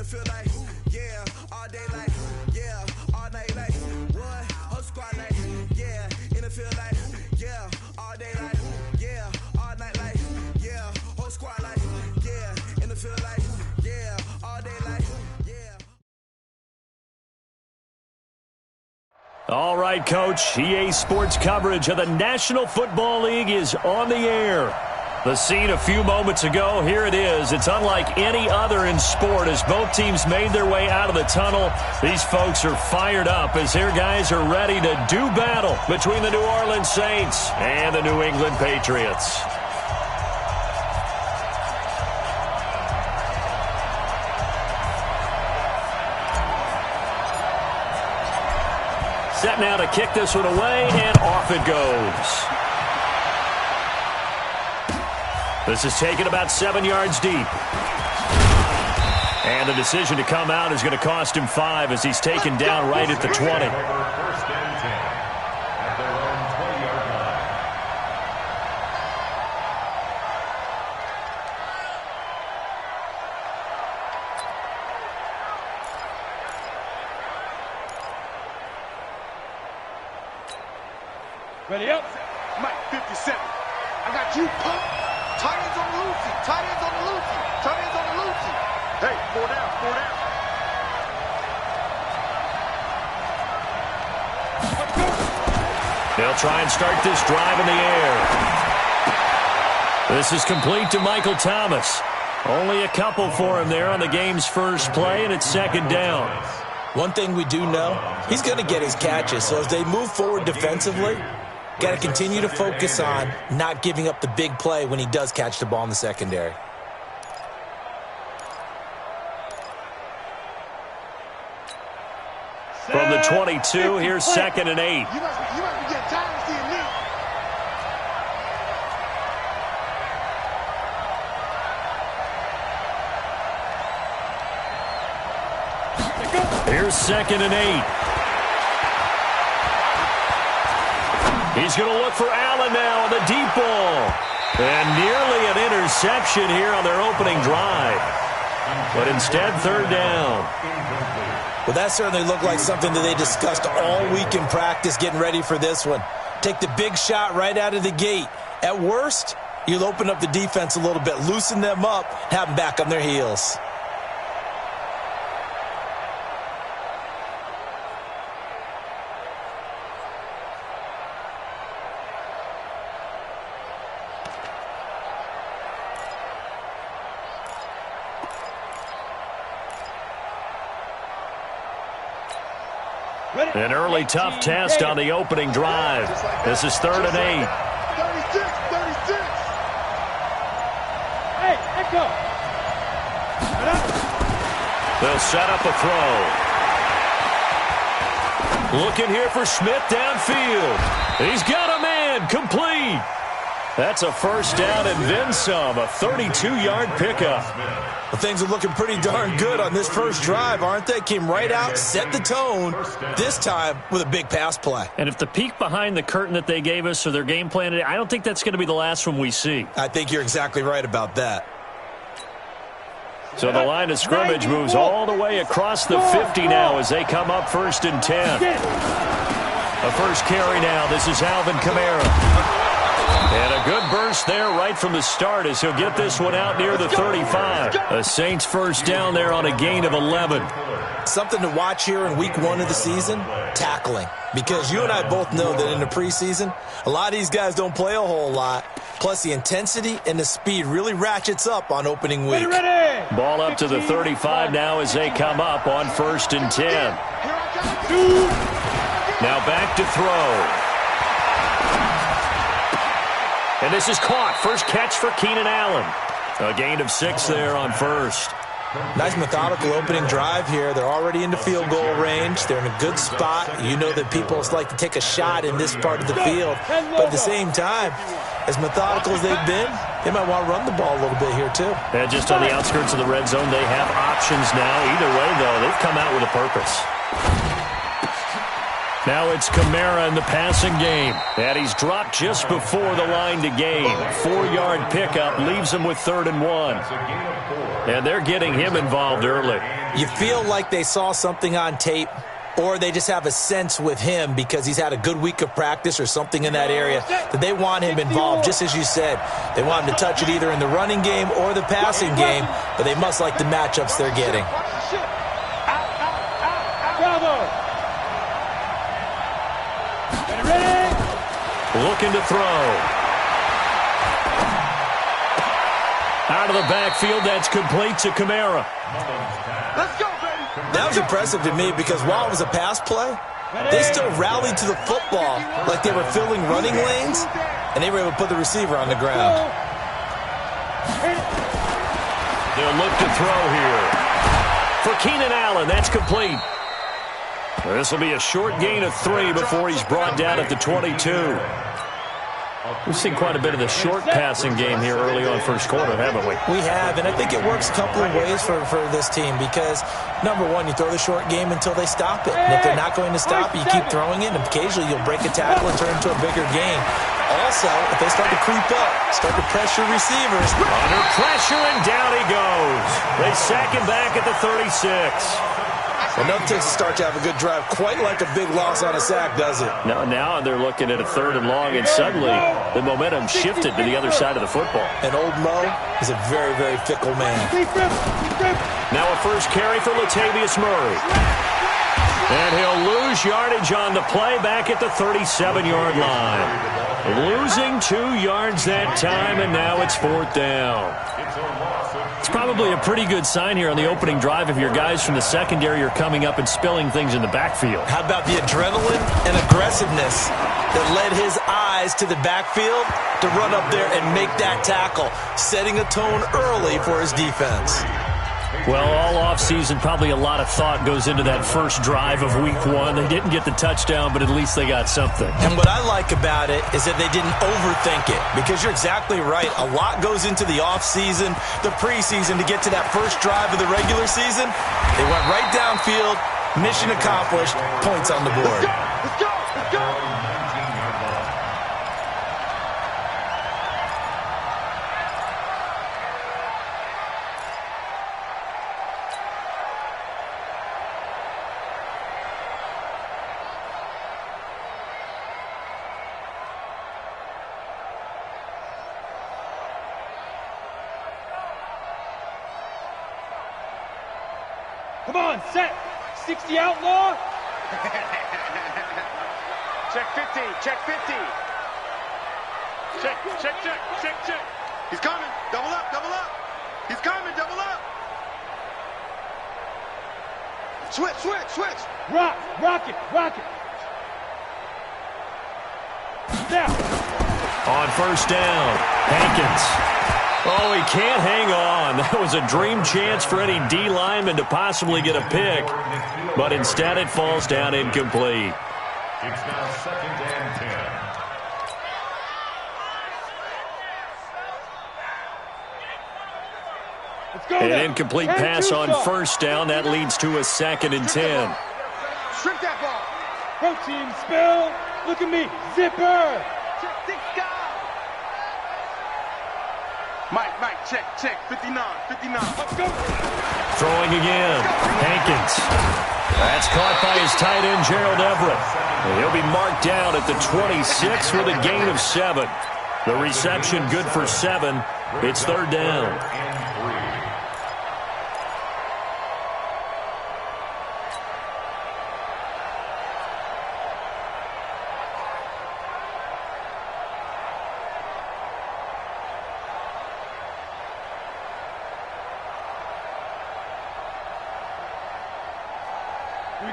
feel like, yeah, all day like, yeah, all night like, what? Whole squad like, yeah, in the field like, yeah, all day like, yeah, all night like, yeah, whole squad like, yeah, in the field like, yeah, all day like, yeah. All right, Coach. EA Sports coverage of the National Football League is on the air. The scene a few moments ago, here it is. It's unlike any other in sport as both teams made their way out of the tunnel. These folks are fired up as their guys are ready to do battle between the New Orleans Saints and the New England Patriots. Set now to kick this one away, and off it goes. This is taken about 7 yards deep. And the decision to come out is going to cost him 5 as he's taken down right at the 20. First and 10 at their own 20-yard line. Ready up. Mike 57. I got you, pump. Tight ends on the loosey. Tight ends on the loosey. Tight ends on the loosey. Hey, 4 down, 4 down. They'll try and start this drive in the air. This is complete to Michael Thomas. Only a couple for him there on the game's first play, and it's second down. One thing we do know, he's going to get his catches. So as they move forward defensively, got to continue to focus on not giving up the big play when he does catch the ball in the secondary. From the 22, here's second and 8. You must be getting tired of seeing me. Here's second and 8. He's going to look for Allen now on the deep ball. And nearly an interception here on their opening drive. But instead, third down. Well, that certainly looked like something that they discussed all week in practice getting ready for this one. Take the big shot right out of the gate. At worst, you'll open up the defense a little bit, loosen them up, have them back on their heels. An early tough test on the opening drive. This is third and 8. 36, 36. Hey, let go. They'll set up a throw. Looking here for Smith downfield. He's got a man, complete. That's a first down and then some, a 32-yard pickup. Well, things are looking pretty darn good on this first drive, aren't they? Came right out, set the tone, this time with a big pass play. And if the peek behind the curtain that they gave us or their game plan today, I don't think that's going to be the last one we see. I think you're exactly right about that. So the line of scrimmage moves all the way across the 50 now as they come up first and 10. A first carry now. This is Alvin Kamara. And a good burst there right from the start as he'll get this one out near the 35. A Saints first down there on a gain of 11. Something to watch here in week 1 of the season, tackling. Because you and I both know that in the preseason, a lot of these guys don't play a whole lot. Plus the intensity and the speed really ratchets up on opening week. Ball up to the 35 now as they come up on first and 10. Now back to throw. And this is caught. First catch for Keenan Allen. A gain of 6 there on first. Nice methodical opening drive here. They're already into field goal range. They're in a good spot. You know that people like to take a shot in this part of the field. But at the same time, as methodical as they've been, they might want to run the ball a little bit here too. And just on the outskirts of the red zone, they have options now. Either way, though, they've come out with a purpose. Now it's Kamara in the passing game. And he's dropped just before the line to gain. 4-yard pickup leaves him with 3rd and 1. And they're getting him involved early. You feel like they saw something on tape, or they just have a sense with him because he's had a good week of practice or something in that area that they want him involved. Just as you said, they want him to touch it either in the running game or the passing game, but they must like the matchups they're getting. Looking to throw. Out of the backfield, that's complete to Kamara. Let's go, baby. That was impressive to me because while it was a pass play, they still rallied to the football like they were filling running lanes, and they were able to put the receiver on the ground. They'll look to throw here. For Keenan Allen, that's complete. This will be a short gain of 3 before he's brought down at the 22. We've seen quite a bit of the short passing game here early on first quarter, haven't we? We have, and I think it works a couple of ways for this team because, number one, you throw the short game until they stop it. And if they're not going to stop it, you keep throwing it, and occasionally you'll break a tackle and turn into a bigger gain. Also, if they start to creep up, start to pressure receivers. Under pressure, and down he goes. They sack him back at the 36. Enough takes to start to have a good drive, quite like a big loss on a sack, does it? Now they're looking at a 3rd and long, and suddenly the momentum shifted to the other side of the football. And old Mo is a very, very fickle man. Now a first carry for Latavius Murray. And he'll lose yardage on the play back at the 37-yard line. Losing 2 yards that time, and now it's 4th down. It's probably a pretty good sign here on the opening drive if your guys from the secondary are coming up and spilling things in the backfield. How about the adrenaline and aggressiveness that led his eyes to the backfield to run up there and make that tackle, setting a tone early for his defense? Well, all offseason, probably a lot of thought goes into that first drive of week 1. They didn't get the touchdown, but at least they got something. And what I like about it is that they didn't overthink it, because you're exactly right. A lot goes into the offseason, the preseason, to get to that first drive of the regular season. They went right downfield, mission accomplished, points on the board. Let's go. Let's go. Come on, set. 60 outlaw. Check 50. Check 50. Check. He's coming. Double up. He's coming. Double up. Switch. Rock it. Now. On first down, Hankins. Oh, he can't hang on. That was a dream chance for any D lineman to possibly get a pick, but instead it falls down incomplete. It's now 2nd and 10. Let's go. An incomplete pass on first down. That leads to a 2nd and 10. Strip that ball. Protein spill. Look at me. Zipper. Mike, check. 59. Let's go. Throwing again. Hankins. That's caught by his tight end, Gerald Everett. He'll be marked down at the 26 with a gain of 7. The reception good for 7. It's 3rd down.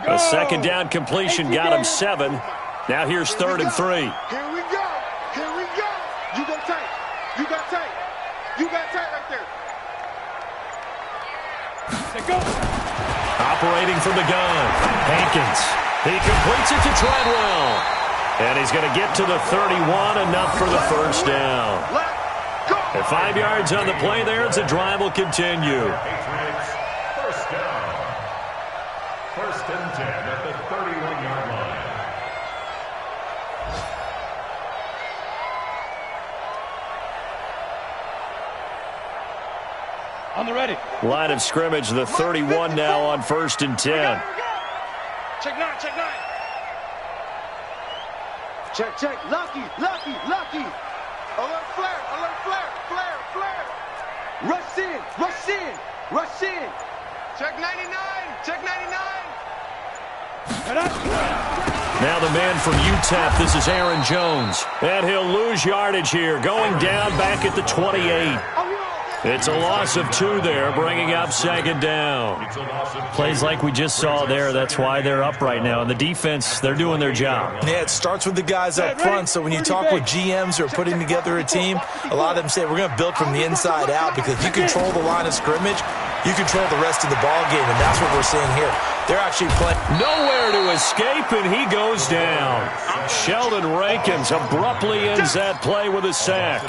A 2nd down completion got him 7. Now here's 3rd and 3. Here we go. You got tight. Right there. Let's go. Operating from the gun. Hankins. He completes it to Treadwell. And he's going to get to the 31, enough for the first down. Let's go. At 5 yards on the play there, the drive will continue. Patriots, first down. 1st and 10 at the 31-yard line. On the ready. Line of scrimmage, the 31 now on 1st and 10. Check 9, check 9. Check, check. Lucky, lucky, lucky. Alert flare, alert flare, flare, flare. Rush in, rush in, rush in. Check 99, check 99. Now the man from UTEP, this is Aaron Jones. And he'll lose yardage here, going down back at the 28. It's a loss of 2 there, bringing up 2nd down. Plays like we just saw there, that's why they're up right now. And the defense, they're doing their job. Yeah, it starts with the guys up front. So when you talk with GMs who are putting together a team, a lot of them say we're going to build from the inside out, because if you control the line of scrimmage, you control the rest of the ball game, and that's what we're seeing here. They're actually playing. Nowhere to escape, and he goes down. Sheldon Rankins abruptly ends that play with a sack.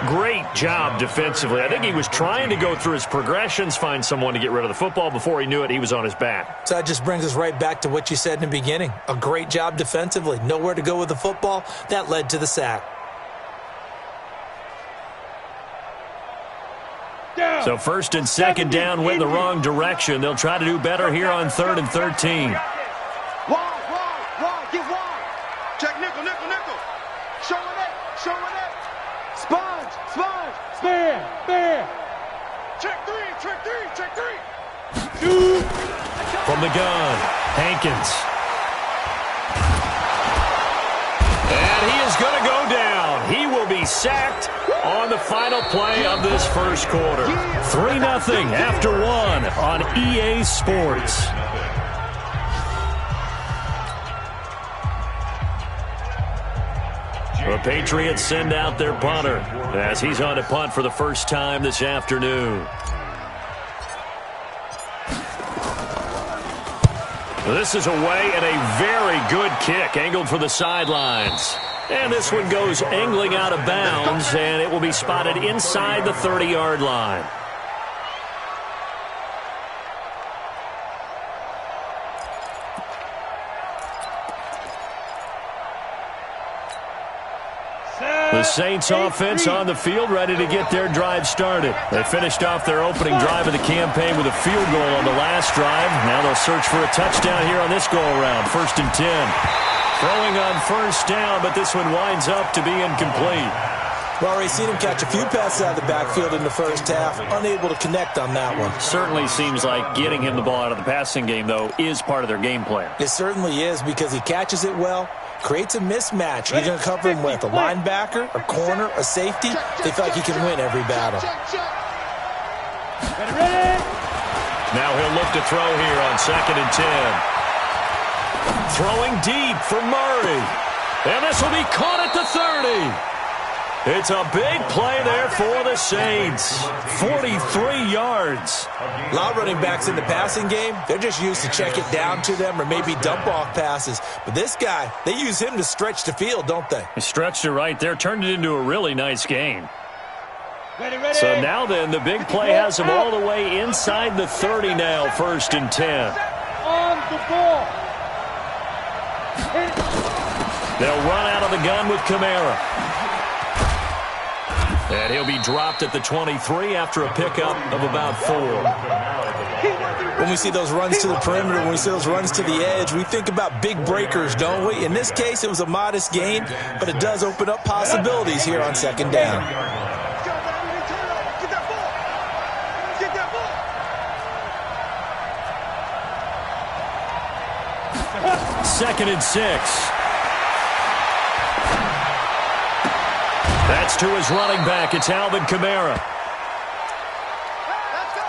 Great job defensively. I think he was trying to go through his progressions, find someone to get rid of the football. Before he knew it, he was on his back. So that just brings us right back to what you said in the beginning. A great job defensively. Nowhere to go with the football. That led to the sack. So 1st and 2nd down went the wrong direction. They'll try to do better here on 3rd and 13. Wide, get wide. Check nickel, nickel, nickel. Show it up, show it up. Sponge, sponge. Spin. Check 3, check 3, check 3. From the gun, Hankins. And he is going to go down. He will be sacked on the final play of this first quarter. 3-0 after 1 on EA Sports. The Patriots send out their punter as he's on to punt for the first time this afternoon. This is away and a very good kick angled for the sidelines. And this one goes angling out of bounds, and it will be spotted inside the 30-yard line. The Saints offense on the field, ready to get their drive started. They finished off their opening drive of the campaign with a field goal on the last drive. Now they'll search for a touchdown here on this go-around. 1st and 10. Throwing on 1st down, but this one winds up to be incomplete. Well, already seen him catch a few passes out of the backfield in the first half. Unable to connect on that one. Certainly seems like getting him the ball out of the passing game, though, is part of their game plan. It certainly is, because he catches it well, creates a mismatch. You're going to cover him with a linebacker, a corner, a safety. They feel like he can win every battle. Now he'll look to throw here on 2nd and 10. Throwing deep for Murray. And this will be caught at the 30. It's a big play there for the Saints. 43 yards. A lot of running backs in the passing game, they're just used to check it down to them or maybe dump-off passes. But this guy, they use him to stretch the field, don't they? He stretched it right there, turned it into a really nice game. So now then, the big play has him all the way inside the 30 now, 1st and 10. On the ball. They'll run out of the gun with Kamara. And he'll be dropped at the 23 after a pickup of about 4. When we see those runs to the perimeter, when we see those runs to the edge, we think about big breakers, don't we? In this case, it was a modest gain, but it does open up possibilities here on 2nd down. Get that ball. 2nd and 6. That's to his running back. It's Alvin Kamara. Let's go.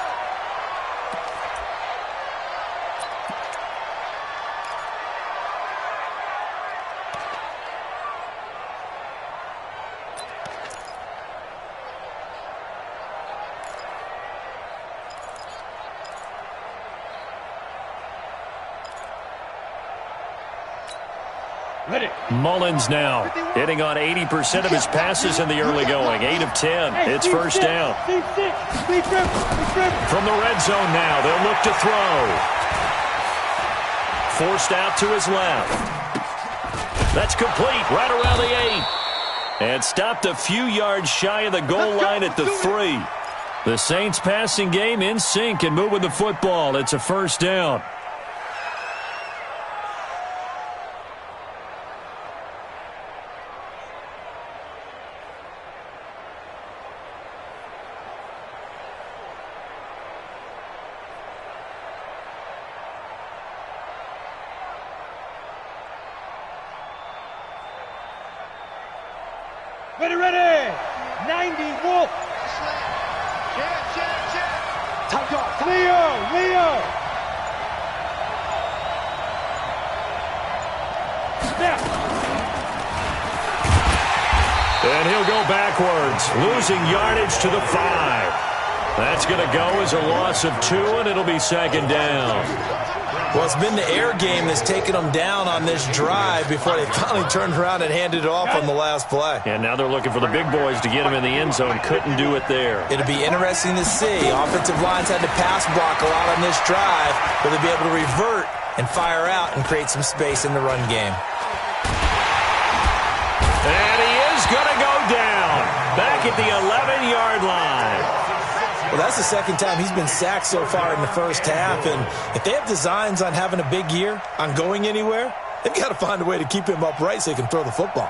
Ready. Mullins now hitting on 80% of his passes in the early going. 8 of 10. It's 1st down. From the red zone now, they'll look to throw. Forced out to his left. That's complete right around the 8. And stopped a few yards shy of the goal line at the 3. The Saints passing game in sync and moving the football. It's a first down. Ready. 90, Wolf. Tight guard. Leo. Snap. And he'll go backwards, losing yardage to the 5. That's going to go as a loss of 2, and it'll be second down. Well, it's been the air game that's taken them down on this drive before they finally turned around and handed it off on the last play. And now they're looking for the big boys to get him in the end zone. Couldn't do it there. It'll be interesting to see. Offensive lines had to pass block a lot on this drive. Will they be able to revert and fire out and create some space in the run game? And he is going to go down back at the 11-yard line. Well, that's the second time he's been sacked so far in the first half, and if they have designs on having a big year, on going anywhere, they've got to find a way to keep him upright so he can throw the football.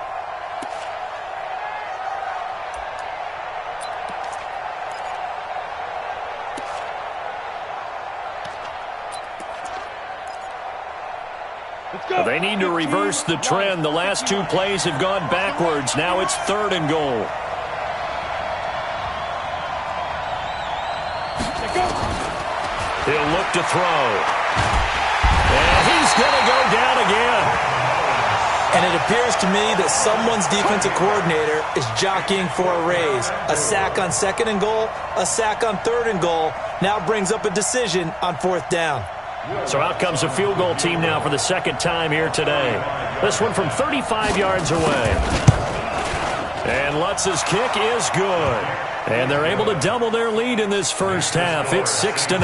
Well, they need to reverse the trend. The last 2 plays have gone backwards. Now it's 3rd and goal. He'll look to throw. And he's going to go down again. And it appears to me that someone's defensive coordinator is jockeying for a raise. A sack on 2nd and goal, a sack on 3rd and goal, now brings up a decision on 4th down. So out comes a field goal team now for the second time here today. This one from 35 yards away. And Lutz's kick is good. And they're able to double their lead in this first half. It's 6-0.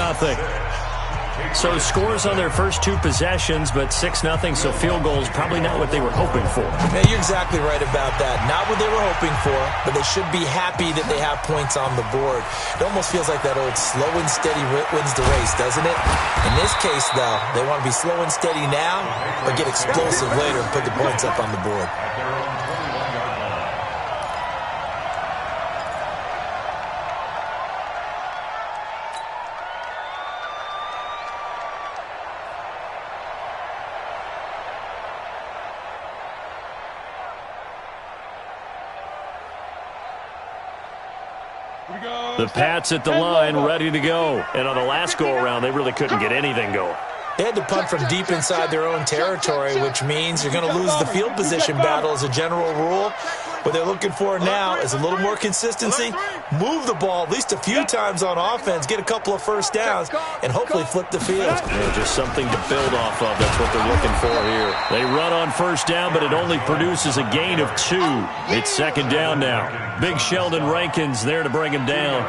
So scores on their first 2 possessions, but 6-0, so field goals probably not what they were hoping for. Yeah, you're exactly right about that. Not what they were hoping for, but they should be happy that they have points on the board. It almost feels like that old slow and steady wins the race, doesn't it? In this case, though, they want to be slow and steady now or get explosive later and put the points up on the board. The Pats at the line, ready to go. And on the last go-around, they really couldn't get anything going. They had to punt from deep inside their own territory, which means you're going to lose the field position battle as a general rule. What they're looking for now is a little more consistency, move the ball at least a few times on offense, get a couple of first downs, and hopefully flip the field. Yeah, just something to build off of. That's what they're looking for here. They run on first down, but it only produces a gain of 2. It's second down now. Big Sheldon Rankins there to bring him down.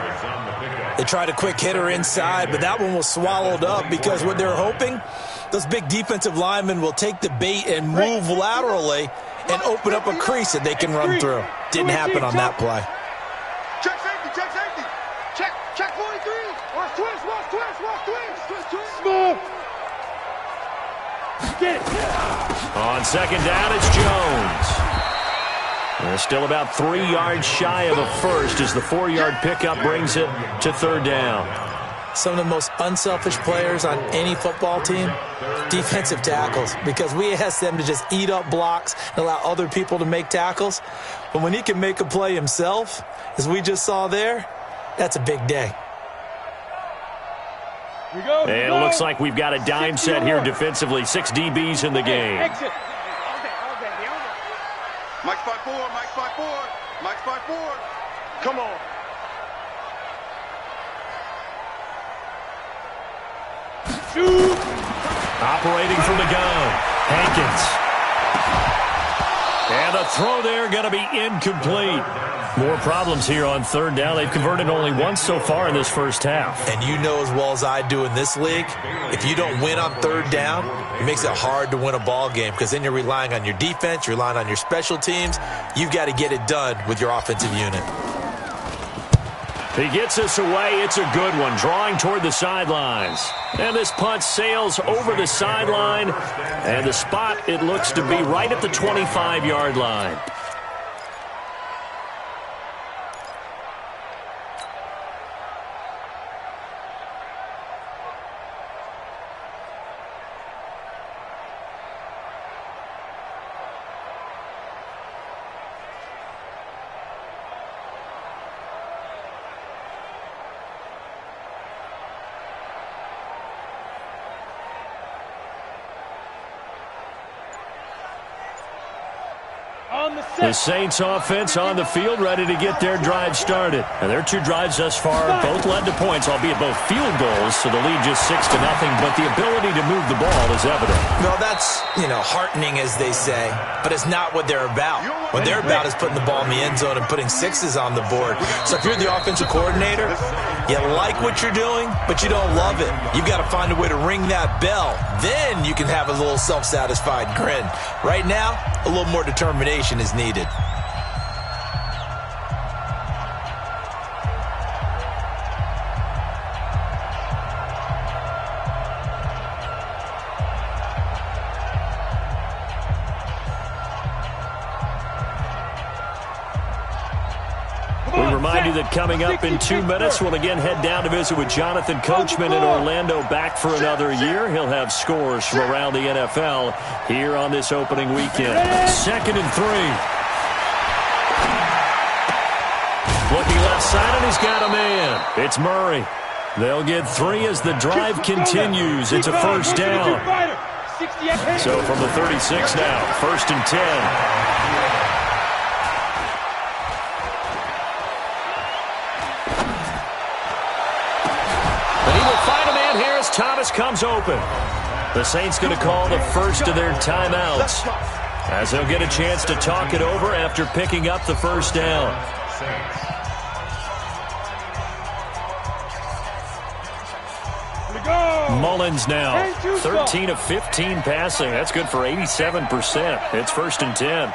They tried a quick hitter inside, but that one was swallowed up because what they're hoping, those big defensive linemen will take the bait and move laterally and open up a crease that they can run through. Didn't happen on that play. Check safety. Check 43. Watch twist. Small. Get it. On second down, it's Jones. They're still about 3 yards shy of a first as the 4-yard pickup brings it to 3rd down. Some of the most unselfish players on any football team, defensive tackles, because we ask them to just eat up blocks and allow other people to make tackles. But when he can make a play himself, as we just saw there, that's a big day. And it looks like we've got a dime set here defensively. 6 DBs in the game. Exit. Mike 5-4. Come on. Shoot. Operating from the gun, Hankins. And the throw there going to be incomplete. More problems here on 3rd down. They've converted only once so far in this first half. And you know as well as I do in this league, if you don't win on 3rd down, it makes it hard to win a ball game because then you're relying on your defense, you're relying on your special teams. You've got to get it done with your offensive unit. He gets us away. It's a good one, drawing toward the sidelines. And this punt sails over the sideline. And the spot, it looks to be right at the 25-yard line. The Saints offense on the field, ready to get their drive started. And their two drives thus far both led to points, albeit both field goals, so the lead just 6-0, but the ability to move the ball is evident. Well, that's, heartening, as they say, but it's not what they're about. What they're about is putting the ball in the end zone and putting sixes on the board. So if you're the offensive coordinator, you like what you're doing, but you don't love it. You've got to find a way to ring that bell. Then you can have a little self-satisfied grin. Right now, a little more determination is needed. We remind you that coming up in 2 minutes, we'll again head down to visit with Jonathan Coachman in Orlando, back for another year. He'll have scores from around the NFL here on this opening weekend. 2nd and 3. Looking left side, and he's got a man. It's Murray. They'll get 3 as the drive continues. It's a first down. So from the 36 now, 1st and 10. Thomas comes open. The Saints going to call the first of their timeouts, as they'll get a chance to talk it over after picking up the first down. Mullins now, 13 of 15 passing. That's good for 87%. It's 1st and 10.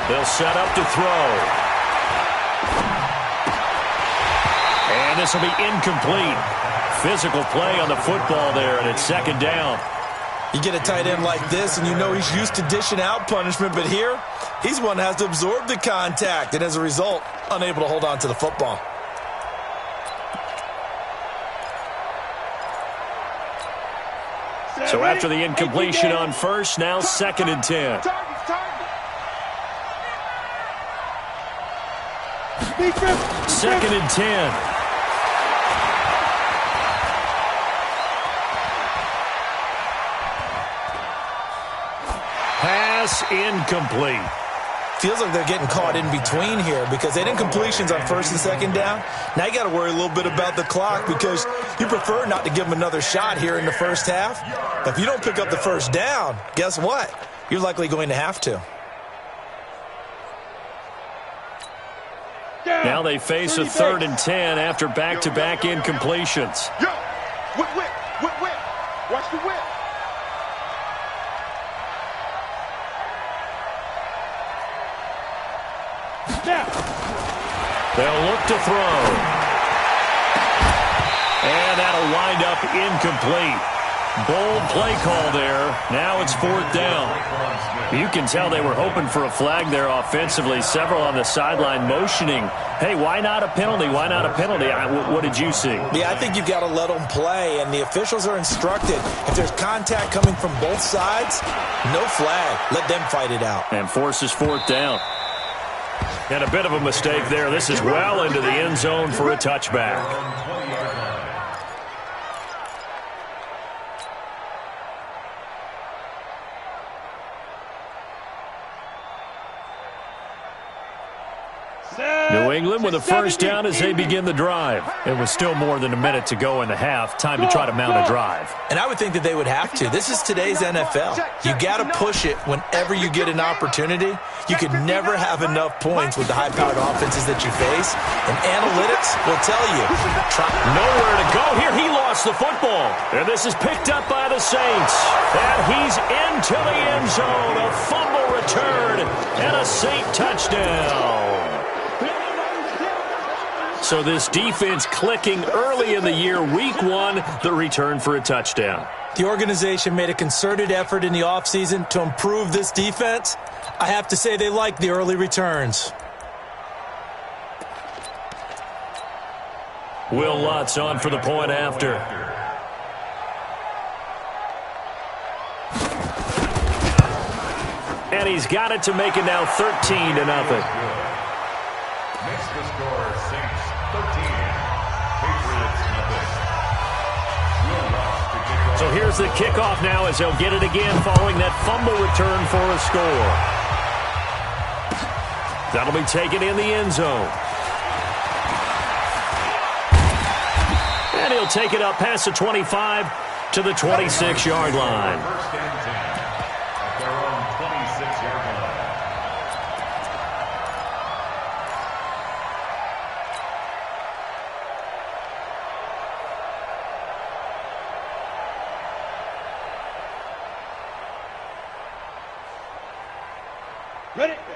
They'll set up to throw. And this will be incomplete. Physical play on the football there, and it's 2nd down. You get a tight end like this, and you know he's used to dishing out punishment, but here, he's one that has to absorb the contact, and as a result, unable to hold on to the football. So after the incompletion on first, now 2nd and 10. 2nd and 10. Pass incomplete. Feels like they're getting caught in between here because they had incompletions on 1st and 2nd down. Now you got to worry a little bit about the clock because you prefer not to give them another shot here in the first half. If you don't pick up the first down, guess what? You're likely going to have to. Now they face a 3rd and 10 after back-to-back incompletions. Yo, whip. Watch the whip. They'll look to throw. And that'll wind up incomplete. Bold play call there. Now it's 4th down. You can tell they were hoping for a flag there offensively. Several on the sideline motioning, hey, why not a penalty? Why not a penalty? What did you see? Yeah, I think you've got to let them play, and the officials are instructed. If there's contact coming from both sides, no flag. Let them fight it out. And forces 4th down. And a bit of a mistake there. This is well into the end zone for a touchback. New England with a first down as they begin the drive. It was still more than a minute to go in the half. Time to try to mount a drive. And I would think that they would have to. This is today's NFL. You got to push it whenever you get an opportunity. You can never have enough points with the high-powered offenses that you face. And analytics will tell you. Nowhere to go here. He lost the football. And this is picked up by the Saints. And he's into the end zone. A fumble return and a Saint touchdown. So this defense clicking early in the year, week one, the return for a touchdown. The organization made a concerted effort in the offseason to improve this defense. I have to say they like the early returns. Will Lutz on for the point after. And he's got it to make it now 13-0. Makes the score Saints 13, Patriots nothing. Will Lutz to kick off. So here's the kickoff now as they'll get it again following that fumble return for a score. That'll be taken in the end zone. And he'll take it up past the 25 to the 26-yard line. First and 10 at their own 26-yard line.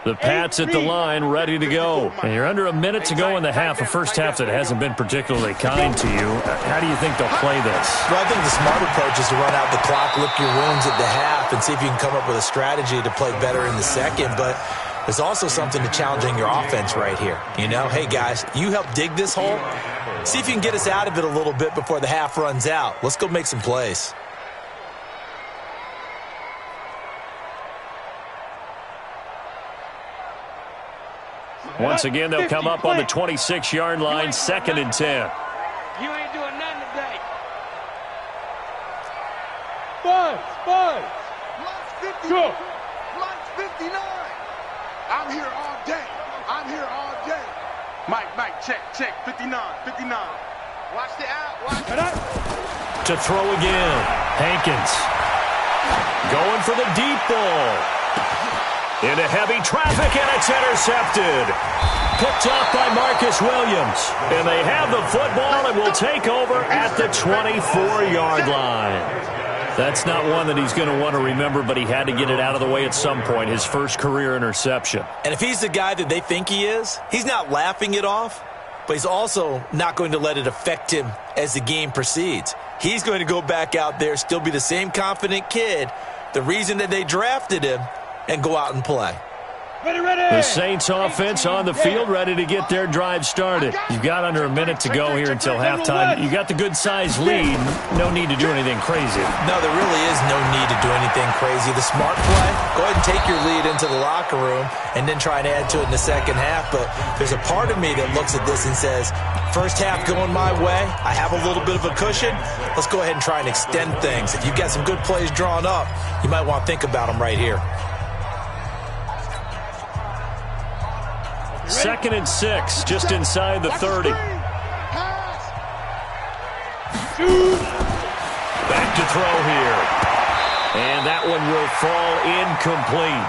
The Pats at the line, ready to go. And you're under a minute to go in the half, a first half that hasn't been particularly kind to you. How do you think they'll play this? Well, I think the smart approach is to run out the clock, lick your wounds at the half, and see if you can come up with a strategy to play better in the second. But there's also something to challenging your offense right here. You know, hey, guys, you help dig this hole. See if you can get us out of it a little bit before the half runs out. Let's go make some plays. Once again, they'll come up on the 26-yard line, 2nd and 10. You ain't doing nothing today. Buzz. Lunch 50. Go. Lunch 59. I'm here all day. Mike, check. 59. Watch the out. To throw again, Hankins. Going for the deep ball. Into heavy traffic, and it's intercepted. Picked up by Marcus Williams. And they have the football and will take over at the 24-yard line. That's not one that he's going to want to remember, but he had to get it out of the way at some point, his first career interception. And if he's the guy that they think he is, he's not laughing it off, but he's also not going to let it affect him as the game proceeds. He's going to go back out there, still be the same confident kid, the reason that they drafted him, and go out and play. Ready. The Saints offense on the field, ready to get their drive started. You've got under a minute to go here until halftime. You got the good-sized lead. No need to do anything crazy. No, there really is no need to do anything crazy. The smart play, go ahead and take your lead into the locker room and then try and add to it in the second half. But there's a part of me that looks at this and says, first half going my way, I have a little bit of a cushion. Let's go ahead and try and extend things. If you've got some good plays drawn up, you might want to think about them right here. 2nd and 6, just inside the 30. Back to throw here. And that one will fall incomplete.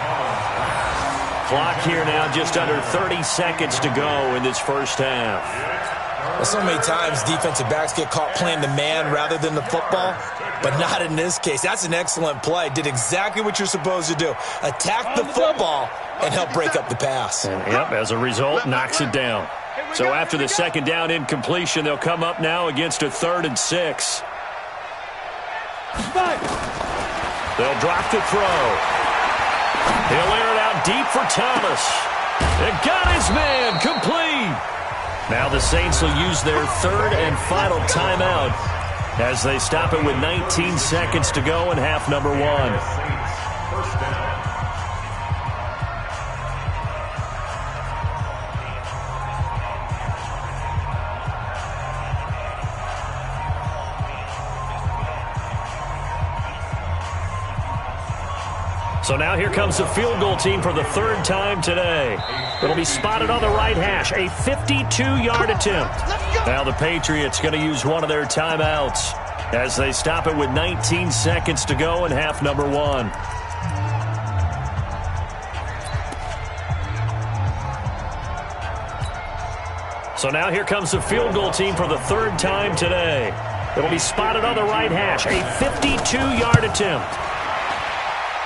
Clock here now, just under 30 seconds to go in this first half. Well, so many times defensive backs get caught playing the man rather than the football, but not in this case. That's an excellent play. Did exactly what you're supposed to do. Attack the football and help break up the pass. Yep, as a result, knocks it down. So after the second down incompletion, they'll come up now against a 3rd and 6. They'll drop to throw. He'll air it out deep for Thomas. And got his man complete. Now the Saints will use their 3rd and final timeout as they stop it with 19 seconds to go in half number 1. First down. So now here comes the field goal team for the third time today. It'll be spotted on the right hash, a 52-yard attempt. Now the Patriots going to use one of their timeouts as they stop it with 19 seconds to go in half number one. So now here comes the field goal team for the third time today. It'll be spotted on the right hash, a 52-yard attempt.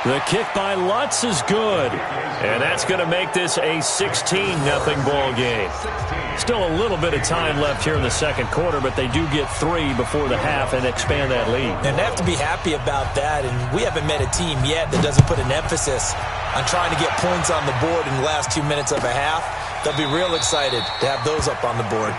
The kick by Lutz is good, and that's going to make this a 16-0 ball game. Still a little bit of time left here in the second quarter, but they do get 3 before the half and expand that lead. And they have to be happy about that, and we haven't met a team yet that doesn't put an emphasis on trying to get points on the board in the last 2 minutes of a half. They'll be real excited to have those up on the board.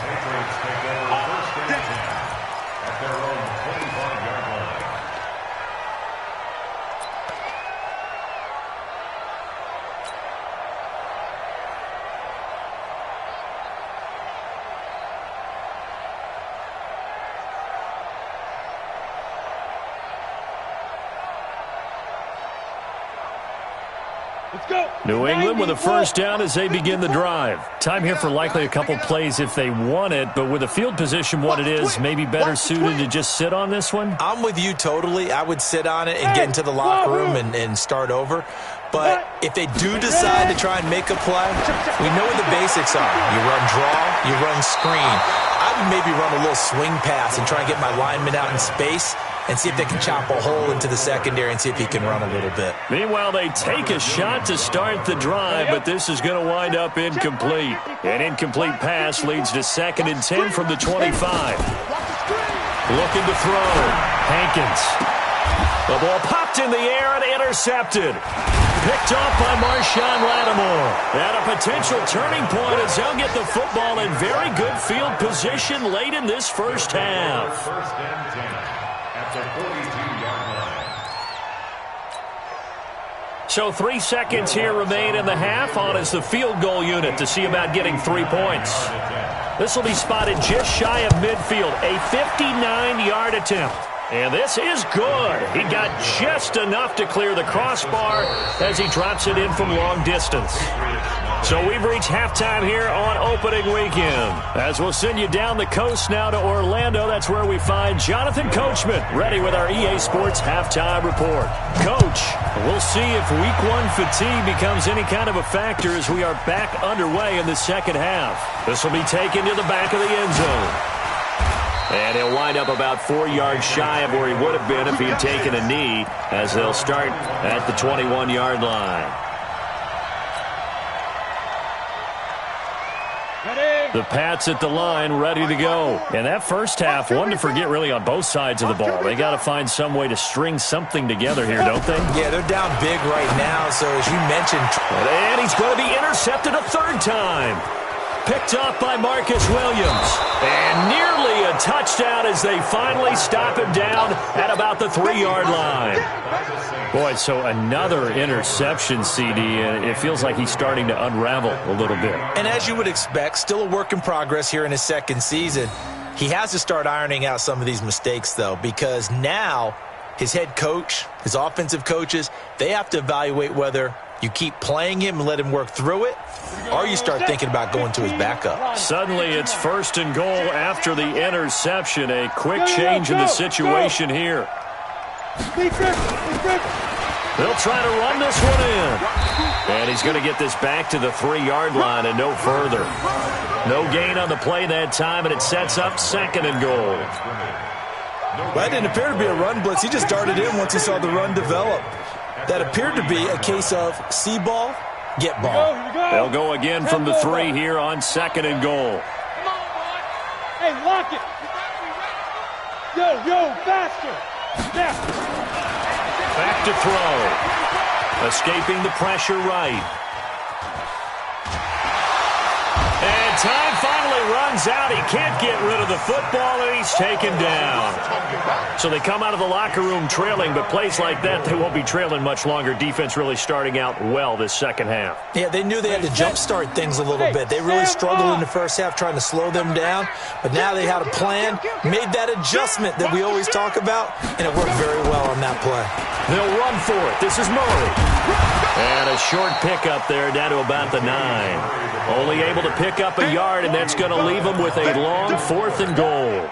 New England with a first down as they begin the drive. Time here for likely a couple plays if they want it, but with the field position what it is, maybe better suited to just sit on this one? I'm with you totally. I would sit on it and get into the locker room and start over. But if they do decide to try and make a play, we know what the basics are. You run draw, you run screen. I would maybe run a little swing pass and try and get my lineman out in space and see if they can chop a hole into the secondary and see if he can run a little bit. Meanwhile, they take a shot to start the drive, but this is going to wind up incomplete. An incomplete pass leads to 2nd and 10 from the 25. Looking to throw. Hankins. The ball popped in the air and intercepted. Picked off by Marshawn Lattimore. And a potential turning point as they'll get the football in very good field position late in this first half. First and 10 at the 42-yard line. So 3 seconds here remain in the half on as the field goal unit to see about getting 3 points. This will be spotted just shy of midfield, a 59-yard attempt. And this is good. He got just enough to clear the crossbar as he drops it in from long distance. So we've reached halftime here on opening weekend. As we'll send you down the coast now to Orlando, that's where we find Jonathan Coachman ready with our EA Sports halftime report. Coach, we'll see if week 1 fatigue becomes any kind of a factor as we are back underway in the second half. This will be taken to the back of the end zone. And he'll wind up about 4 yards shy of where he would have been if he'd taken a knee as they'll start at the 21-yard line. The Pats at the line ready to go. And that first half, one to forget really on both sides of the ball. They got to find some way to string something together here, don't they? Yeah, they're down big right now, so as you mentioned. And he's going to be intercepted a third time. Picked off by Marcus Williams. And nearly a touchdown as they finally stop him down at about the 3-yard line. Boy, so another interception, CD, and it feels like he's starting to unravel a little bit. And as you would expect, still a work in progress here in his second season. He has to start ironing out some of these mistakes, though, because now his head coach, his offensive coaches, they have to evaluate whether you keep playing him and let him work through it, or you start thinking about going to his backup. Suddenly it's 1st and goal after the interception. A quick change in the situation here. They'll try to run this one in. And he's going to get this back to the 3-yard line and no further. No gain on the play that time, and it sets up 2nd and goal. Well, that didn't appear to be a run blitz. He just darted in once he saw the run develop. That appeared to be a case of see ball, get ball. They'll go again from the 3 here on 2nd and goal. Hey, lock it. Yo, faster. Now. Back to throw. Escaping the pressure right. And time finally runs out. He can't get rid of the football, and he's taken down. So they come out of the locker room trailing, but plays like that, they won't be trailing much longer. Defense really starting out well this second half. Yeah, they knew they had to jumpstart things a little bit. They really struggled in the first half trying to slow them down, but now they had a plan, made that adjustment that we always talk about, and it worked very well on that play. They'll run for it. This is Murray. And a short pickup there down to about the 9. Only able to pick up a yard, and that's going to leave them with a long 4th and goal.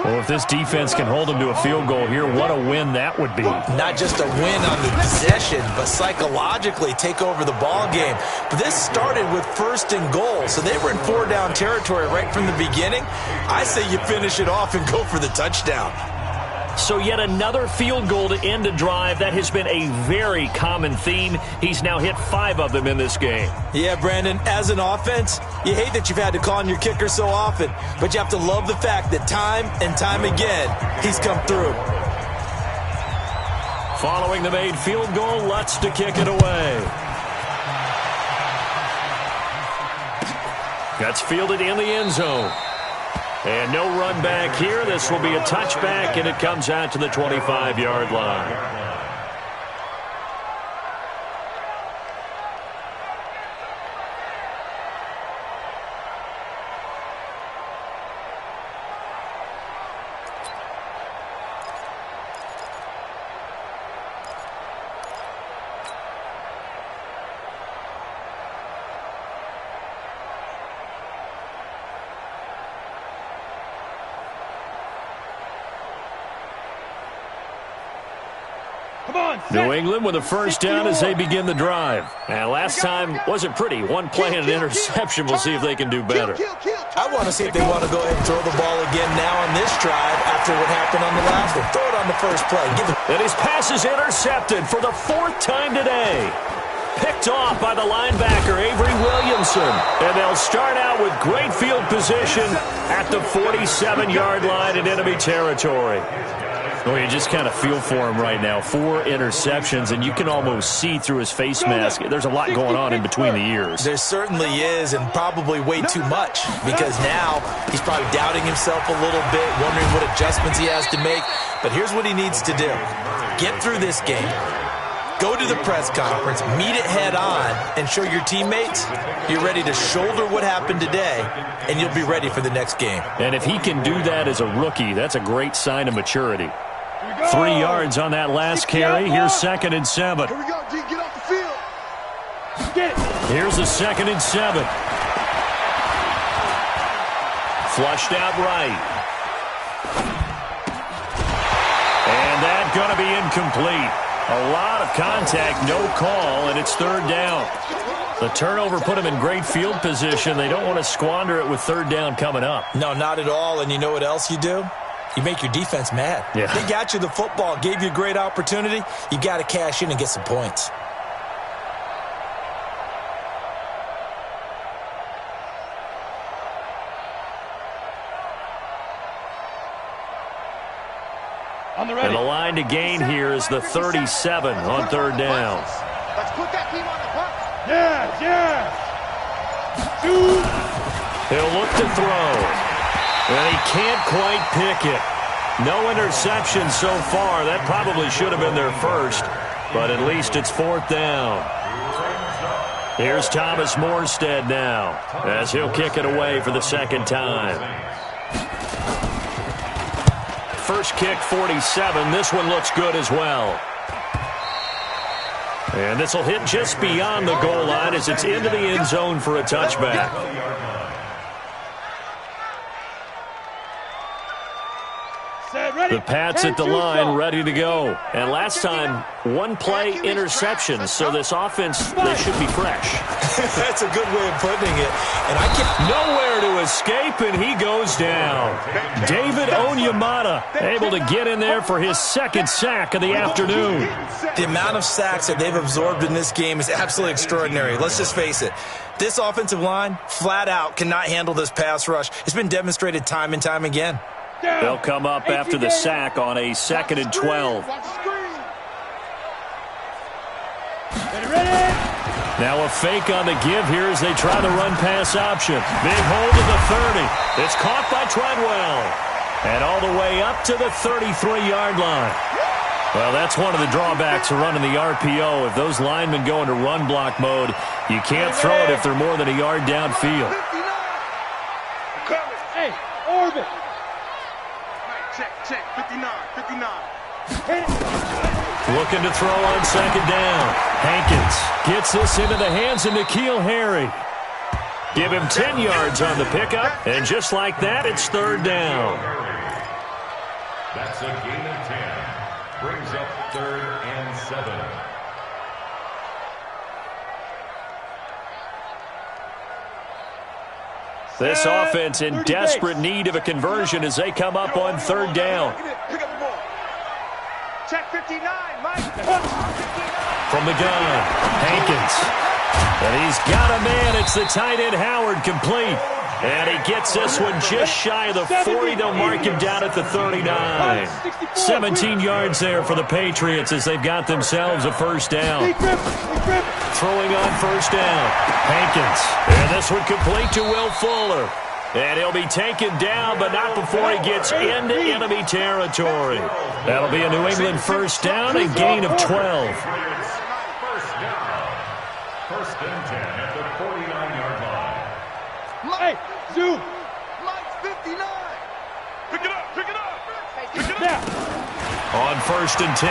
Well, if this defense can hold them to a field goal here, what a win that would be. Not just a win on the possession, but psychologically take over the ball game. But this started with 1st and goal, so they were in 4-down territory right from the beginning. I say you finish it off and go for the touchdown. So yet another field goal to end a drive. That has been a very common theme. He's now hit 5 of them in this game. Yeah, Brandon, as an offense, you hate that you've had to call on your kicker so often, but you have to love the fact that time and time again, he's come through. Following the made field goal, Lutz to kick it away. That's fielded in the end zone. And no run back here. This will be a touchback, and it comes out to the 25-yard line. New England with a first down as they begin the drive. And last time wasn't pretty. One play and an interception. We'll see if they can do better. I want to see if they want to go ahead and throw the ball again now on this drive after what happened on the last one. Throw it on the first play. And his pass is intercepted for the 4th time today. Picked off by the linebacker, Avery Williamson. And they'll start out with great field position at the 47-yard line in enemy territory. Well, you just kind of feel for him right now. 4 interceptions, and you can almost see through his face mask. There's a lot going on in between the ears. There certainly is, and probably way too much, because now he's probably doubting himself a little bit, wondering what adjustments he has to make. But here's what he needs to do. Get through this game. Go to the press conference, meet it head on, and show your teammates you're ready to shoulder what happened today, and you'll be ready for the next game. And if he can do that as a rookie, that's a great sign of maturity. 3 yards on that last carry. Here's 2nd and 7. Here we go, G. Get off the field. Here's a 2nd and 7. Flushed out right. And that's going to be incomplete. A lot of contact, no call, and it's 3rd down. The turnover put him in great field position. They don't want to squander it with 3rd down coming up. No, not at all. And you know what else you do? You make your defense mad. Yeah. They got you the football, gave you a great opportunity. You got to cash in and get some points. And the line to gain here is the 37 on 3rd down. Let's put that team on the bus. Yes. He'll look to throw. And he can't quite pick it. No interception so far. That probably should have been their first, but at least it's 4th down. Here's Thomas Morstead now as he'll kick it away for the 2nd time. First kick, 47. This one looks good as well. And this will hit just beyond the goal line as it's into the end zone for a touchback. The Pats at the line, ready to go. And last time, 1 play interception, so this offense, they should be fresh. That's a good way of putting it. And I can't... Nowhere to escape, and he goes down. David Onyemata able to get in there for his 2nd sack of the afternoon. The amount of sacks that they've absorbed in this game is absolutely extraordinary. Let's just face it. This offensive line, flat out, cannot handle this pass rush. It's been demonstrated time and time again. They'll come up after the sack on a 2nd and 12. Now a fake on the give here as they try the run-pass option. Big hold to the 30. It's caught by Treadwell. And all the way up to the 33-yard line. Well, that's one of the drawbacks of running the RPO. If those linemen go into run block mode, you can't throw it if they're more than a yard downfield. Hey, orbit. Check, 59, 59. Looking to throw on second down. Hankins gets this into the hands of N'Keal Harry. Give him 10 yards on the pickup, and just like that, it's third down. That's a gain of 10. Brings up 3rd and 7. This offense in desperate need of a conversion as they come up on third down. Pick up the ball. Check 59, Mike. From the gun, Hankins. And he's got a man. It's the tight end Howard, complete. And he gets this one just shy of the 40. They'll mark him down at the 39. 17 yards there for the Patriots as they've got themselves a first down. Throwing on first down, Hankins. And this one complete to Will Fuller. And he'll be taken down, but not before he gets into enemy territory. That'll be a New England first down and gain of 12. First down. 1st and 10 at the 49-yard line. Hey, Zoom. Mike's 59. Pick it up, pick it up. Pick it up. On 1st and 10,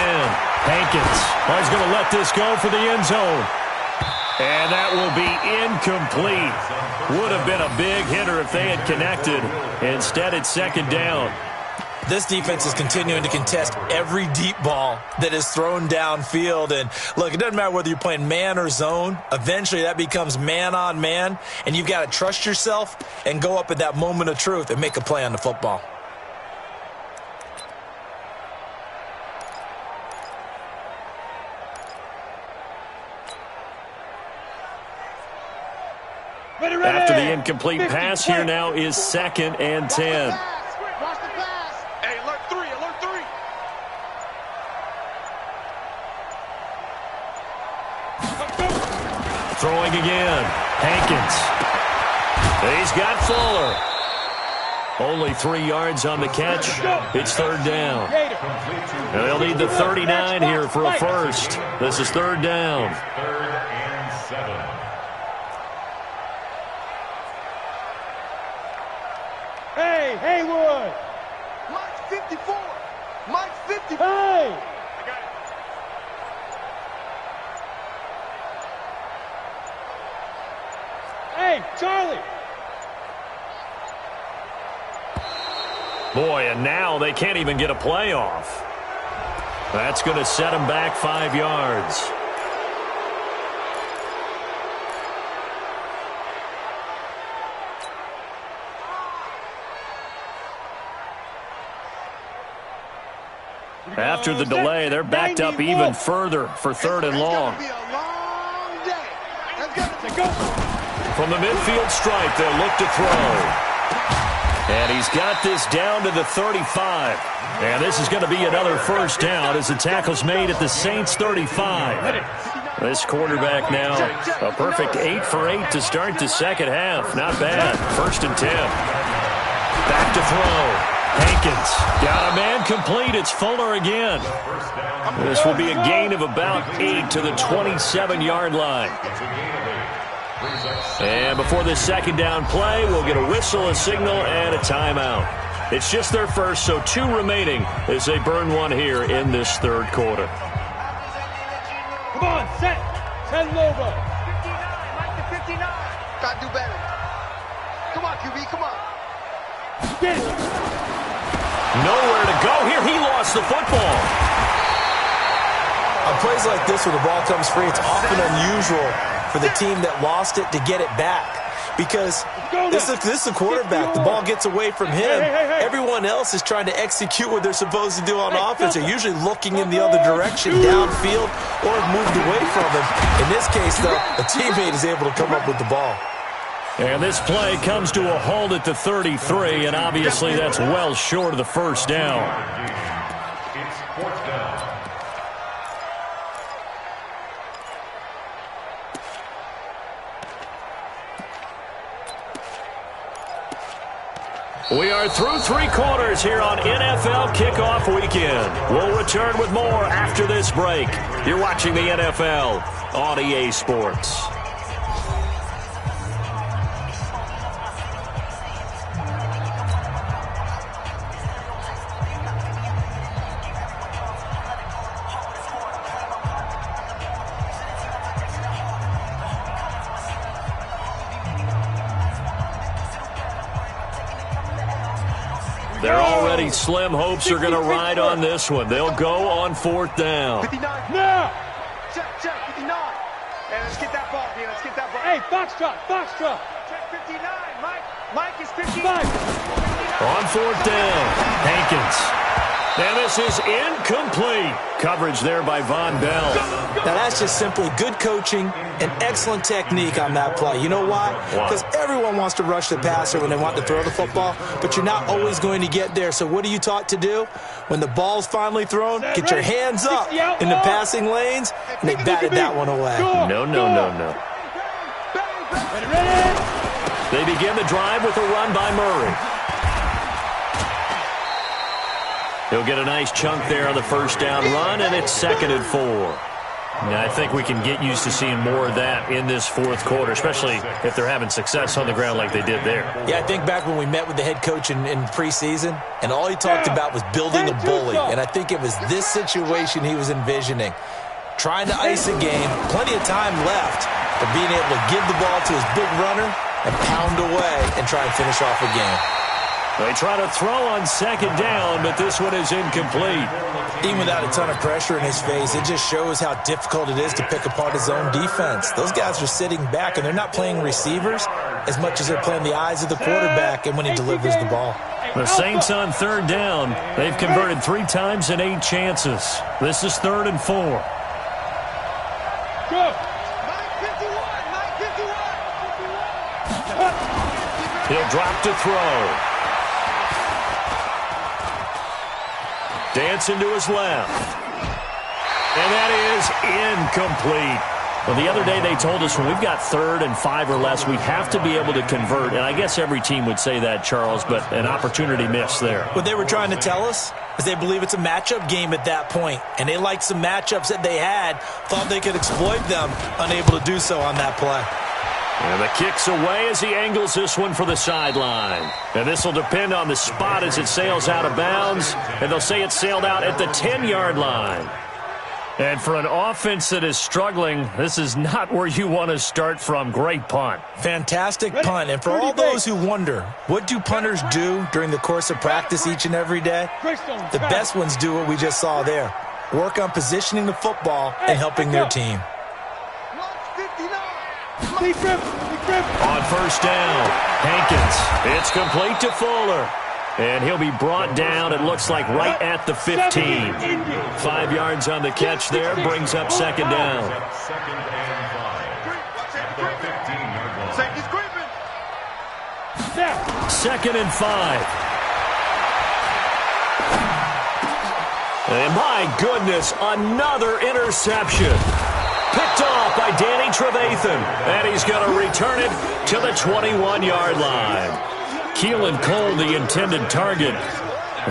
Hankins is going to let this go for the end zone. And that will be incomplete. Would have been a big hitter if they had connected. Instead, it's second down. This defense is continuing to contest every deep ball that is thrown downfield. And, look, it doesn't matter whether you're playing man or zone. Eventually, that becomes man on man. And you've got to trust yourself and go up at that moment of truth and make a play on the football. After the incomplete pass, here now is 2nd and 10. Watch the pass. Hey, alert 3, alert 3. Throwing again, Hankins. He's got Fuller. Only 3 yards on the catch. It's third down. And they'll need the 39 here for a first. This is third down. 3rd and 7. Hey, Haywood. Mike's 54. Mike's 54. Hey. I got it. Hey, Charlie. Boy, and now they can't even get a playoff. That's going to set them back 5 yards. After the delay, they're backed up even further for third and long. It's gonna be a long day. Let's go. From the midfield stripe, they'll look to throw. And he's got this down to the 35. And this is going to be another first down as the tackle's made at the Saints' 35. This quarterback now, a perfect 8 for 8 to start the second half. Not bad. 1st and 10. Back to throw. Hankins got a man complete. It's Fuller again. This will be a gain of about 8 to the 27-yard line. And before the second down play, we'll get a whistle, a signal, and a timeout. It's just their first, so 2 remaining as they burn one here in this third quarter. Come on, set. 10 over. 59. Mike to 59. Gotta do better. Come on, QB. Come on. Get it. Nowhere to go here. He lost the football. On plays like this where the ball comes free, it's often unusual for the team that lost it to get it back. Because this is the quarterback. The ball gets away from him. Everyone else is trying to execute what they're supposed to do on offense. They're usually looking in the other direction, downfield, or have moved away from him. In this case, though, a teammate is able to come up with the ball. And this play comes to a halt at the 33, and obviously that's well short of the first down. It's 4th down. We are through 3 quarters here on NFL Kickoff Weekend. We'll return with more after this break. You're watching the NFL on EA Sports. Their already slim hopes are going to ride on this one. They'll go on 4th down. 59. Now. Check, 59. Hey, let's get that ball, man. Let's get that ball. Hey, foxtrot. Check 59. Mike is 59. On 4th down, Hankins. And this is incomplete. Coverage there by Von Bell. Now, that's just simply good coaching and excellent technique on that play. You know why? Because everyone wants to rush the passer when they want to throw the football, but you're not always going to get there. So what are you taught to do? When the ball's finally thrown, get your hands up in the passing lanes, and they batted that one away. No. They begin the drive with a run by Murray. He'll get a nice chunk there on the 1st down run, and it's 2nd and 4. Now, I think we can get used to seeing more of that in this 4th quarter, especially if they're having success on the ground like they did there. Yeah, I think back when we met with the head coach in preseason, and all he talked about was building a bully, and I think it was this situation he was envisioning. Trying to ice a game, plenty of time left, but being able to give the ball to his big runner and pound away and try and finish off a game. They try to throw on 2nd down, but this one is incomplete. Even without a ton of pressure in his face, it just shows how difficult it is to pick apart his own defense. Those guys are sitting back, and they're not playing receivers as much as they're playing the eyes of the quarterback and when he delivers the ball. The Saints on 3rd down. They've converted 3 times in 8 chances. This is 3rd and 4. Go. He'll drop to throw. Dancing to his left. And that is incomplete. Well, the other day they told us when we've got 3rd and 5 or less, we have to be able to convert. And I guess every team would say that, Charles, but an opportunity missed there. What they were trying to tell us is they believe it's a matchup game at that point. And they liked some matchups that they had, thought they could exploit them, unable to do so on that play. And the kick's away as he angles this one for the sideline. And this will depend on the spot as it sails out of bounds. And they'll say it sailed out at the 10-yard line. And for an offense that is struggling, this is not where you want to start from. Great punt. Fantastic punt. And for all those who wonder, what do punters do during the course of practice each and every day? The best ones do what we just saw there. Work on positioning the football and helping their team. On 1st down, Hankins. It's complete to Fuller. And he'll be brought down, it looks like, right at the 15. 5 yards on the catch there, brings up 2nd down. 2nd and 5. And my goodness, another interception. Picked off by Danny Trevathan. And he's going to return it to the 21-yard line. Keelan Cole, the intended target.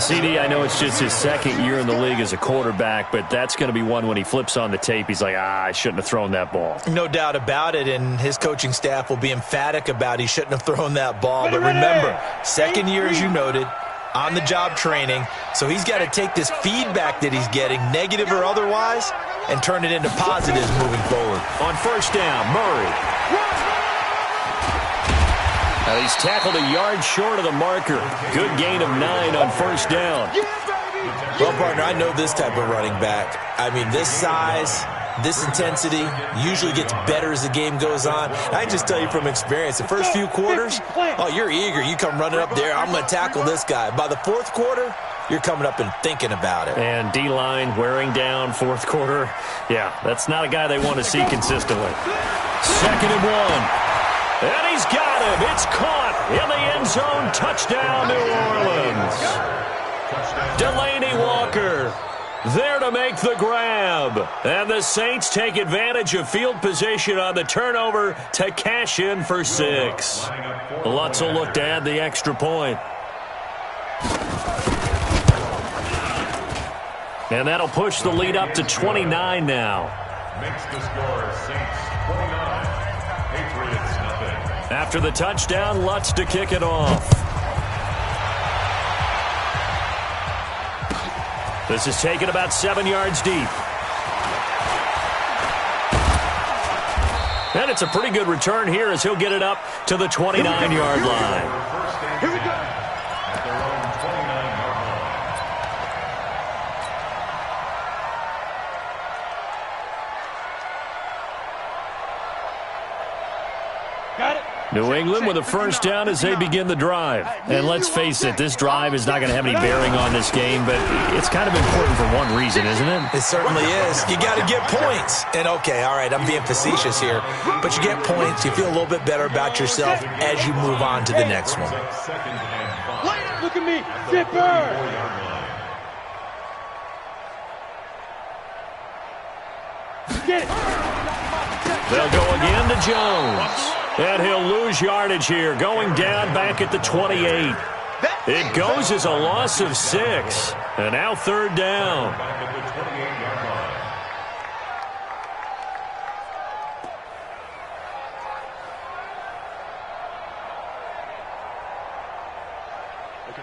CD, I know it's just his 2nd year in the league as a quarterback, but that's going to be one when he flips on the tape. He's like, I shouldn't have thrown that ball. No doubt about it, and his coaching staff will be emphatic about he shouldn't have thrown that ball. But remember, 2nd year, as you noted, on-the-job training, so he's got to take this feedback that he's getting, negative or otherwise, and turn it into positives moving forward. On 1st down, Murray. Now he's tackled a yard short of the marker. Good gain of 9 on 1st down. Well, partner, I know this type of running back. I mean, this size, this intensity usually gets better as the game goes on. I can just tell you from experience, the first few quarters, oh, you're eager. You come running up there, I'm going to tackle this guy. By the 4th quarter, you're coming up and thinking about it. And D-line wearing down 4th quarter. Yeah, that's not a guy they want to see consistently. 2nd and 1. And he's got him. It's caught in the end zone. Touchdown, New Orleans. Delaney Walker there to make the grab. And the Saints take advantage of field position on the turnover to cash in for 6. Lutz will look to add the extra point. And that'll push the lead up to 29 now. Makes the score Saints 29, Patriots nothing. After the touchdown, Lutz to kick it off. This is taken about 7 yards deep. And it's a pretty good return here as he'll get it up to the 29-yard line. Here we go. At their own 29 Got it. New England with a first down as they begin the drive. And let's face it, this drive is not going to have any bearing on this game, but it's kind of important for one reason, isn't it? It certainly is. You got to get points. And, okay, all right, I'm being facetious here. But you get points. You feel a little bit better about yourself as you move on to the next one. Look at me. Zipper. Get it. They'll go again to Jones. And he'll lose yardage here, going down back at the 28. It goes as a loss of 6. And now third down.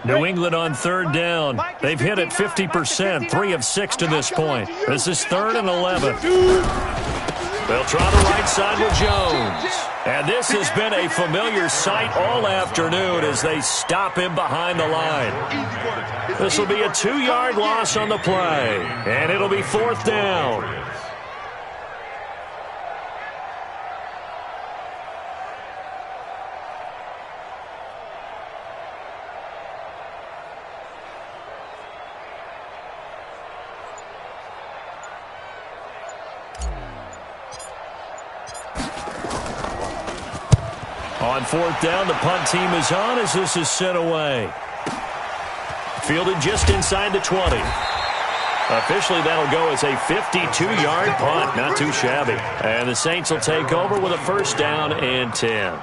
New England on third down. They've hit it 50%, 3 of 6 to this point. This is 3rd and 11. They'll try the right side with Jones. And this has been a familiar sight all afternoon as they stop him behind the line. This will be a 2-yard loss on the play, and it'll be 4th down. On 4th down, the punt team is on as this is sent away. Fielded just inside the 20. Officially, that'll go as a 52-yard punt. Not too shabby. And the Saints will take over with a first down and 10.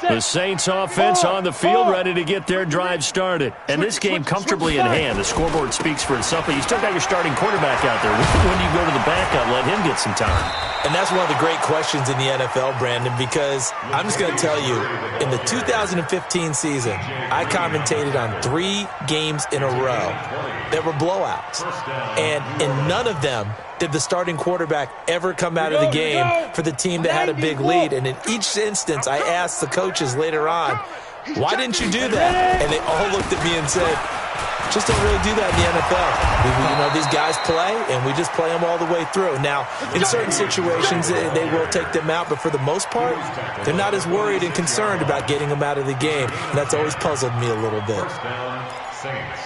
The Saints offense on the field, ready to get their drive started. And this game comfortably in hand. The scoreboard speaks for itself, but you still got your starting quarterback out there. When do you go to the backup, let him get some time? And that's one of the great questions in the NFL, Brandon, because I'm just going to tell you, in the 2015 season, I commentated on 3 games in a row that were blowouts. And in none of them did the starting quarterback ever come out of the game for the team that had a big lead. And in each instance, I asked the coaches later on, why didn't you do that? And they all looked at me and said, just don't really do that in the NFL. These guys play, and we just play them all the way through. Now, in certain situations, they will take them out, but for the most part, they're not as worried and concerned about getting them out of the game. And that's always puzzled me a little bit. First down, Saints.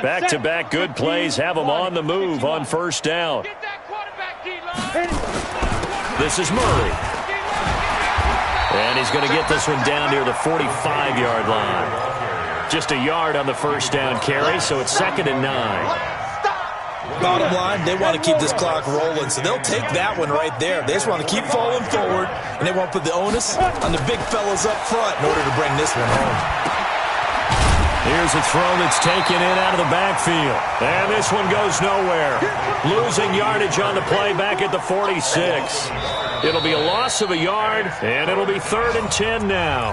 Back-to-back good plays have them on the move on first down. This is Murray. And he's going to get this one down near the 45-yard line. Just a yard on the first down carry, so it's 2nd and 9. Bottom line, they want to keep this clock rolling, so they'll take that one right there. They just want to keep falling forward, and they want to put the onus on the big fellas up front in order to bring this one home. Here's a throw that's taken in out of the backfield. And this one goes nowhere. Losing yardage on the play back at the 46. It'll be a loss of a yard, and it'll be 3rd and 10 now.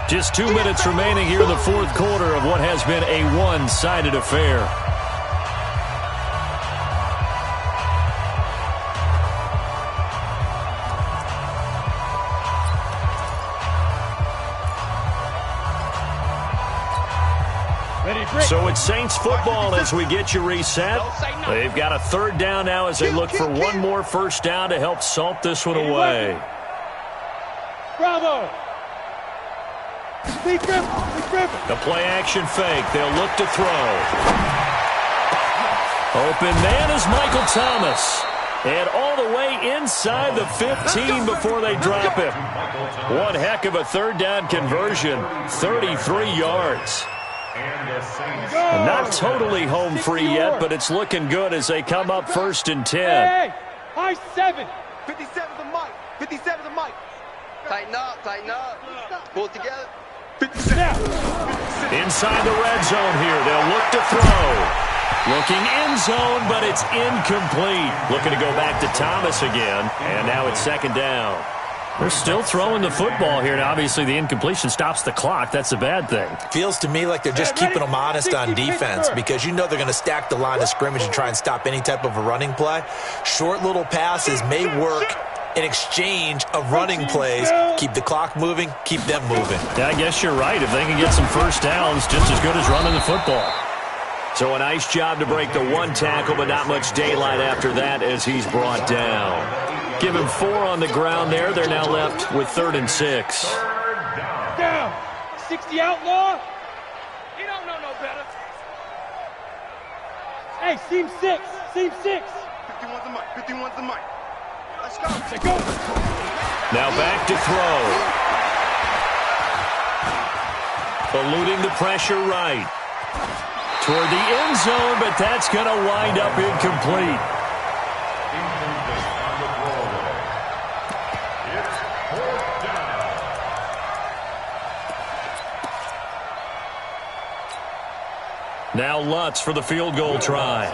Just 2 minutes remaining here in the 4th quarter of what has been a one-sided affair. So it's Saints football as we get you reset. They've got a 3rd down now as they look for one more first down to help salt this one away. Bravo. The play action fake. They'll look to throw. Open man is Michael Thomas. And all the way inside the 15 before they drop him. One heck of a 3rd down conversion. 33 yards. Not totally home free yet, but it's looking good as they come up 1st and 10. Hey, high 7. 57 the mic. 57 the mic. Tighten up, tighten up. Pull it together. 57. Inside the red zone here, they'll look to throw. Looking end zone, but it's incomplete. Looking to go back to Thomas again, and now it's 2nd down. They're still throwing the football here, and obviously the incompletion stops the clock. That's a bad thing. Feels to me like they're just keeping them honest on defense because you know they're going to stack the line of scrimmage and try and stop any type of a running play. Short little passes may work an exchange of running plays. Keep the clock moving, keep them moving. Yeah, I guess you're right. If they can get some first downs, just as good as running the football. So a nice job to break the one tackle, but not much daylight after that as he's brought down. Give him 4 on the ground there. They're now left with 3rd and 6. Down. 60 outlaw. He don't know no better. Hey, seam 6. Seam 6. 51's the mic. 51's the mic. Let's go. Let's go. Now back to throw. Eluding the pressure right. Toward the end zone, but that's going to wind up incomplete. It's 4th down. Now Lutz for the field goal try.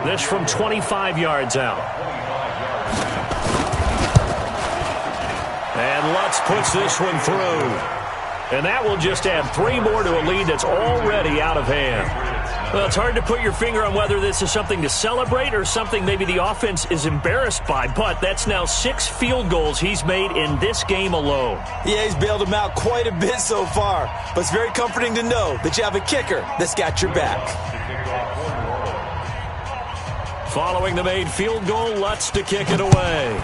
This from 25 yards out. And Lutz puts this one through. And that will just add 3 more to a lead that's already out of hand. Well, it's hard to put your finger on whether this is something to celebrate or something maybe the offense is embarrassed by, but that's now 6 field goals he's made in this game alone. Yeah, he's bailed them out quite a bit so far, but it's very comforting to know that you have a kicker that's got your back. Following the made field goal, Lutz to kick it away.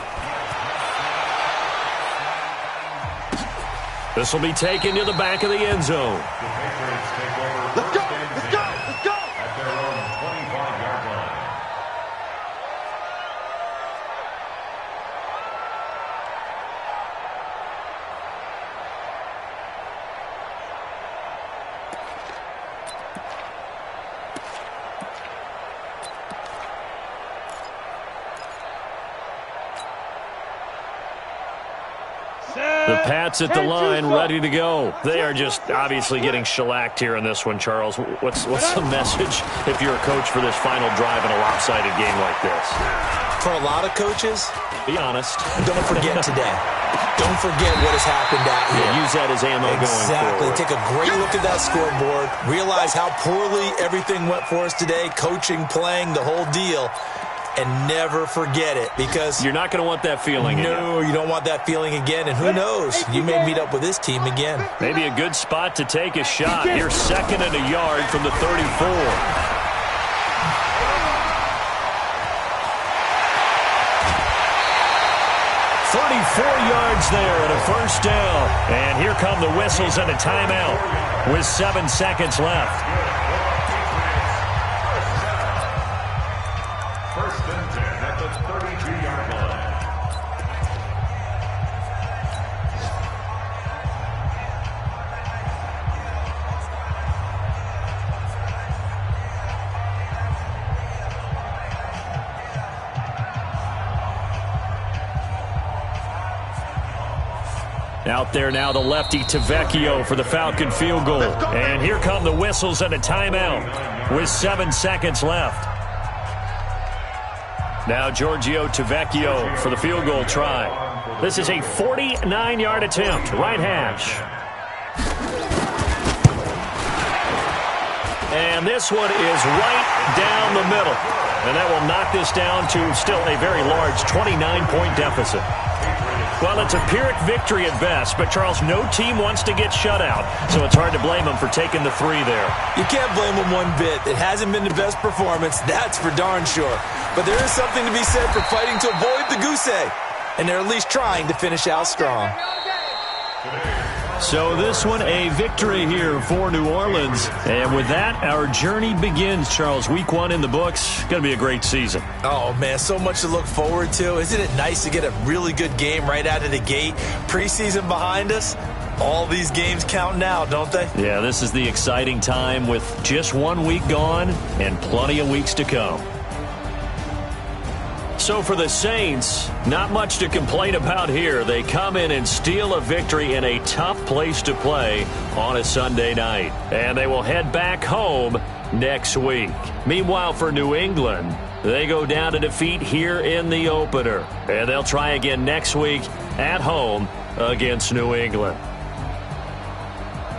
This will be taken to the back of the end zone. Let's go. Let's go. Let's go. At their own 25-yard line. The Pats at the line, ready to go. They are just obviously getting shellacked here in this one, Charles. What's the message if you're a coach for this final drive in a lopsided game like this? For a lot of coaches, Be honest. don't forget today. Don't forget what has happened out here. Yeah, use that as ammo going Exactly. forward. Take a great look at that scoreboard. Realize how poorly everything went for us today. Coaching, playing, the whole deal. And never forget it, because You're not going to want that feeling again. no, you don't want that feeling again. And who knows? You may meet up with this team again. Maybe a good spot to take a shot. Here's 2nd and a yard from the 34. 34 yards there and a first down. And here come the whistles and a timeout with 7 seconds left. 1st and 10 at the 32-yard line. Out there now, the lefty Tavecchio for the Falcon field goal. And here come the whistles and a timeout with 7 seconds left. Now Giorgio Tavecchio for the field goal try. This is a 49-yard attempt, right hash. And this one is right down the middle. And that will knock this down to still a very large 29-point deficit. Well, it's a Pyrrhic victory at best, but, Charles, no team wants to get shut out, so it's hard to blame them for taking the 3 there. You can't blame them one bit. It hasn't been the best performance, that's for darn sure. But there is something to be said for fighting to avoid the goose egg, and they're at least trying to finish out strong. So this one, a victory here for New Orleans. And with that, our journey begins, Charles. Week 1 in the books. Going to be a great season. Oh, man, so much to look forward to. Isn't it nice to get a really good game right out of the gate? Preseason behind us. All these games count now, don't they? Yeah, this is the exciting time with just 1 week gone and plenty of weeks to come. So for the Saints, not much to complain about here. They come in and steal a victory in a tough place to play on a Sunday night. And they will head back home next week. Meanwhile, for New England, they go down to defeat here in the opener. And they'll try again next week at home against New England.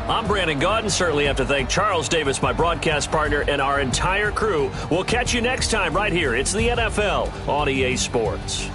I'm Brandon Gaudin. Certainly have to thank Charles Davis, my broadcast partner, and our entire crew. We'll catch you next time right here. It's the NFL on EA Sports.